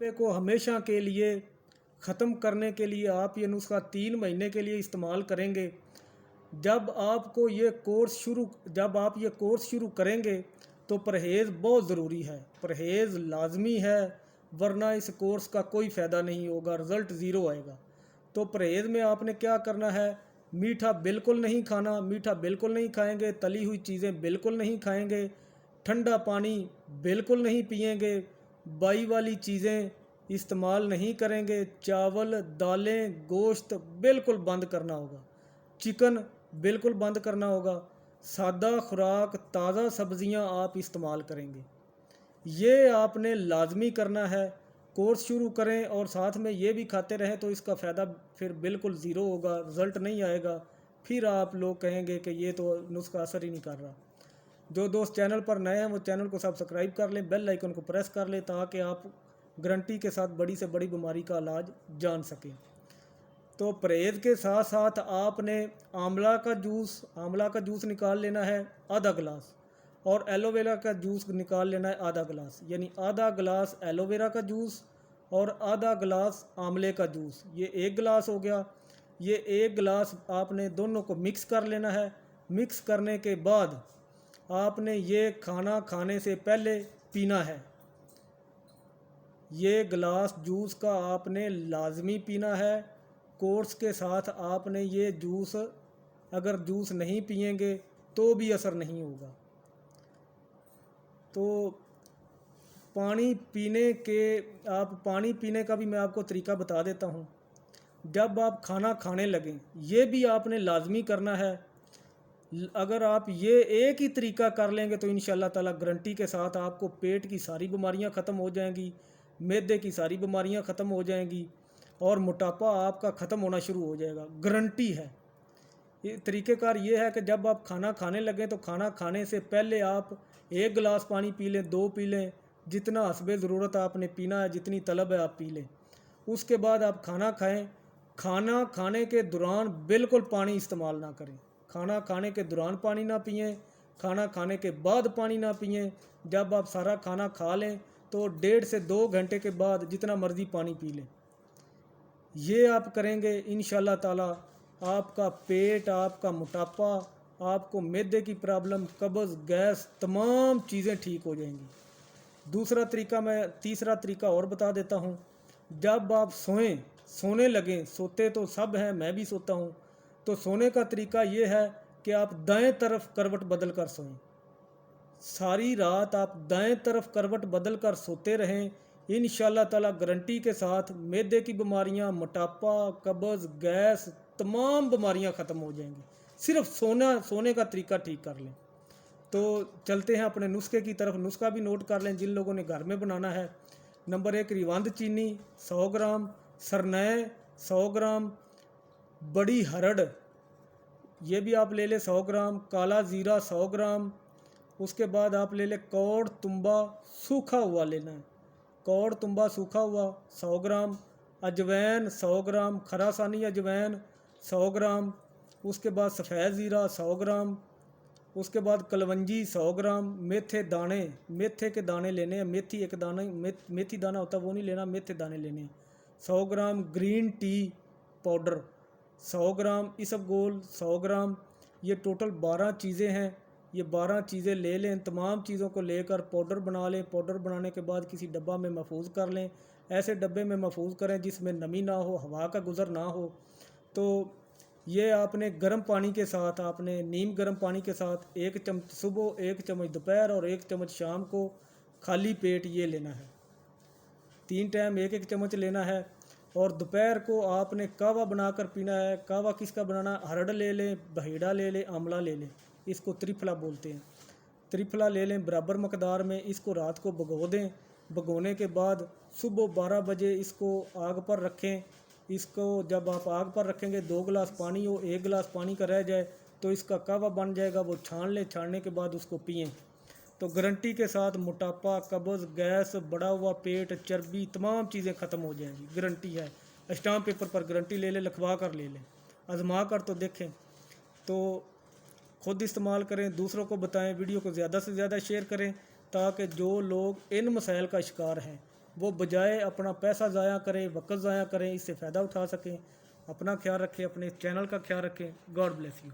मोटापे को हमेशा के लिए ख़त्म करने के लिए आप ये नुस्खा 3 महीने के लिए इस्तेमाल करेंगे। जब आप ये कोर्स शुरू करेंगे तो परहेज़ बहुत ज़रूरी है, परहेज़ लाजमी है, वरना इस कोर्स का कोई फ़ायदा नहीं होगा, रिज़ल्ट ज़ीरो आएगा। तो परहेज़ में आपने क्या करना है, मीठा बिल्कुल नहीं खाना, मीठा बिल्कुल नहीं खाएंगे, तली हुई चीज़ें बिल्कुल नहीं खाएंगे, ठंडा पानी बिल्कुल नहीं पिएंगे, बाई वाली चीज़ें इस्तेमाल नहीं करेंगे, चावल दालें गोश्त बिल्कुल बंद करना होगा, चिकन बिल्कुल बंद करना होगा, सादा खुराक ताज़ा सब्ज़ियां आप इस्तेमाल करेंगे। ये आपने लाजमी करना है। कोर्स शुरू करें और साथ में ये भी खाते रहें तो इसका फ़ायदा फिर बिल्कुल ज़ीरो होगा, रिज़ल्ट नहीं आएगा। फिर आप लोग कहेंगे कि ये तो नुस्खा असर ही नहीं कर रहा। जो दोस्त चैनल पर नए हैं वो चैनल को सब्सक्राइब कर लें, बेल आइकन को प्रेस कर लें, ताकि आप गारंटी के साथ बड़ी से बड़ी बीमारी का इलाज जान सकें। तो परहेज़ के साथ साथ आपने आंवला का जूस निकाल लेना है आधा गिलास, और एलोवेरा का जूस निकाल लेना है आधा गिलास, यानी आधा गिलास एलोवेरा का जूस और आधा गिलास आंवले का जूस, ये 1 गिलास हो गया। ये 1 गिलास आपने दोनों को मिक्स कर लेना है। मिक्स करने के बाद आपने ये खाना खाने से पहले पीना है। ये गिलास जूस का आपने लाजमी पीना है। कोर्स के साथ आपने ये जूस, अगर जूस नहीं पिएंगे तो भी असर नहीं होगा। तो पानी पीने का भी मैं आपको तरीका बता देता हूँ। जब आप खाना खाने लगें, ये भी आपने लाजमी करना है। अगर आप ये एक ही तरीका कर लेंगे तो इंशाल्लाह ताला गारंटी के साथ आपको पेट की सारी बीमारियां ख़त्म हो जाएंगी, मैदे की सारी बीमारियां ख़त्म हो जाएंगी और मोटापा आपका ख़त्म होना शुरू हो जाएगा, गारंटी है। ये तरीक़ेकार ये है कि जब आप खाना खाने लगें तो खाना खाने से पहले आप 1 गिलास पानी पी लें, 2 पी लें, जितना हस्बे ज़रूरत आपने पीना है, जितनी तलब है आप पी लें। उसके बाद आप खाना खाएं। खाना खाने के दौरान बिल्कुल पानी इस्तेमाल ना करें। खाना खाने के दौरान पानी ना पिएं, खाना खाने के बाद पानी ना पिएं। जब आप सारा खाना खा लें तो 1.5 से 2 घंटे के बाद जितना मर्ज़ी पानी पी लें। ये आप करेंगे इंशाल्लाह ताला आपका पेट, आपका मोटापा, आपको मैदे की प्रॉब्लम, कब्ज़, गैस, तमाम चीज़ें ठीक हो जाएंगी। तीसरा तरीका और बता देता हूँ। जब आप सोने लगें, सोते तो सब हैं, मैं भी सोता हूँ, तो सोने का तरीका ये है कि आप दाएं तरफ करवट बदल कर सोएं। सारी रात आप दाएं तरफ करवट बदल कर सोते रहें। इंशाल्लाह ताला गारंटी के साथ मैदे की बीमारियां, मोटापा, कब्ज़, गैस, तमाम बीमारियां ख़त्म हो जाएंगी। सिर्फ सोने का तरीका ठीक कर लें। तो चलते हैं अपने नुस्खे की तरफ। नुस्खा भी नोट कर लें जिन लोगों ने घर में बनाना है। नंबर 1 रिवंद चीनी 100 ग्राम, सरनय 100 ग्राम, बड़ी हरड़ ये भी आप ले लें 100 ग्राम, काला ज़ीरा 100 ग्राम। उसके बाद आप ले लें कौड़ तुम्बा सूखा हुआ लेना है, कौड़ तुम्बा सूखा हुआ 100 ग्राम, अजवैन 100 ग्राम, खरासानी अजवैन 100 ग्राम। उसके बाद सफ़ेद ज़ीरा 100 ग्राम। उसके बाद कलवंजी 100 ग्राम, मेथे के दाने लेने हैं, मेथी दाना होता है वो नहीं लेना, मेथे दाने लेने हैं 100 ग्राम। ग्रीन टी पाउडर 100 ग्राम, इसबगोल 100 ग्राम। ये टोटल 12 चीज़ें हैं। ये 12 चीज़ें ले लें, तमाम चीज़ों को लेकर पाउडर बना लें। पाउडर बनाने के बाद किसी डब्बा में महफूज कर लें। ऐसे डब्बे में महफूज करें जिसमें नमी ना हो, हवा का गुज़र ना हो। तो ये आपने गर्म पानी के साथ, आपने नीम गर्म पानी के साथ 1 चम्मच सुबह, 1 चम्मच दोपहर और 1 चम्मच शाम को खाली पेट ये लेना है। 3 टाइम 1-1 चम्मच लेना है। और दोपहर को आपने कावा बनाकर पीना है। कावा किसका बनाना, हरड़ ले लें, बहेड़ा ले लें, आंवला ले लें, इसको त्रिफला बोलते हैं। त्रिफला ले लें बराबर मकदार में। इसको रात को भिगो दें। भिगोने के बाद सुबह 12 बजे इसको आग पर रखें। इसको जब आप आग पर रखेंगे 2 गिलास पानी हो, 1 गिलास पानी का रह जाए तो इसका कावा बन जाएगा। वो छान लें, छानने के बाद उसको पिएं तो गारंटी के साथ मोटापा, कब्ज़, गैस, बड़ा हुआ पेट, चर्बी, तमाम चीज़ें ख़त्म हो जाएंगी, गारंटी है। स्टाम्प पेपर पर गारंटी ले लें, लिखवा कर ले लें, आजमा कर तो देखें। तो ख़ुद इस्तेमाल करें, दूसरों को बताएं, वीडियो को ज़्यादा से ज़्यादा शेयर करें ताकि जो लोग इन मसाइल का शिकार हैं وہ بجائے اپنا پیسہ ضائع کریں، وقت ضائع کریں، اس سے فائدہ اٹھا سکیں۔ اپنا خیال رکھیں، اپنے چینل کا خیال رکھیں۔ God bless you.